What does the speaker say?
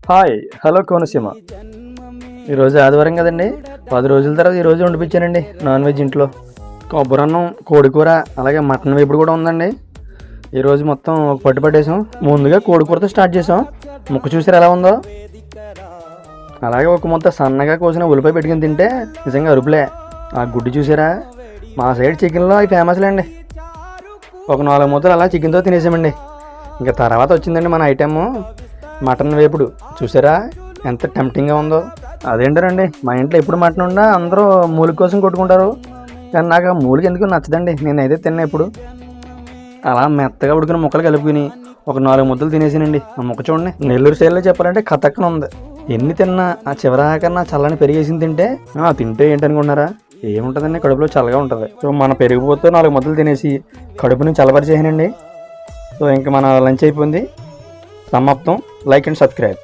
Hi hello Konaseema. ఈరోజు ఆదివారం కదండి, 10 రోజుల తర్వాత ఈరోజు వండిపించానండి నాన్ వెజ్ ఇంట్లో. కొబ్బరన్నం, కోడికూర, అలాగే మటన్ వేపుడు కూడా ఉందండి. ఈరోజు మొత్తం ఒక పట్టు పట్టేసాం. ముందుగా కోడికూరతో స్టార్ట్ చేసాం. ముక్క చూసారు ఎలా ఉందో. అలాగే ఒక ముద్ద సన్నగా కోసిన ఉల్లిపాయ పెట్టుకుని తింటే నిజంగా అరుపులే. ఆ గుడ్డు చూసారా, మా సైడ్ చికెన్లో అవి ఫేమస్లేండి. ఒక 4 ముద్దలు అలా చికెన్తో తినేసామండి. ఇంకా తర్వాత వచ్చిందండి మన ఐటెము మటన్ వేపుడు. చూసారా ఎంత టెంప్టింగ్గా ఉందో. అదేంటారండి, మా ఇంట్లో ఎప్పుడు మటన్ ఉన్నా అందరూ మూలిక కోసం కొట్టుకుంటారు, కానీ నాకు ఆ మూలిక ఎందుకు నచ్చదండి. నేనైతే తిన్నా ఎప్పుడు. అలా మెత్తగా ఉడికిన ముక్కలు కలుపుకుని ఒక 4 ముద్దలు తినేసానండి. ఆ ముక్క చూడండి, నెల్లూరు స్టైల్లో చెప్పాలంటే కథక్కన ఉంది. ఎన్ని తిన్నా ఆ చివరాకన్నా చల్లని పెరిగేసింది తింటే ఏంటనుకున్నారా, ఏముంటుందండి, కడుపులో చల్లగా ఉంటుంది. సో మన పెరిగిపోతే 4 ముద్దలు తినేసి కడుపుని చల్లబరిచేసానండి. సో ఇంకా మన లంచ్ అయిపోయింది. సమాప్తం. Like and subscribe.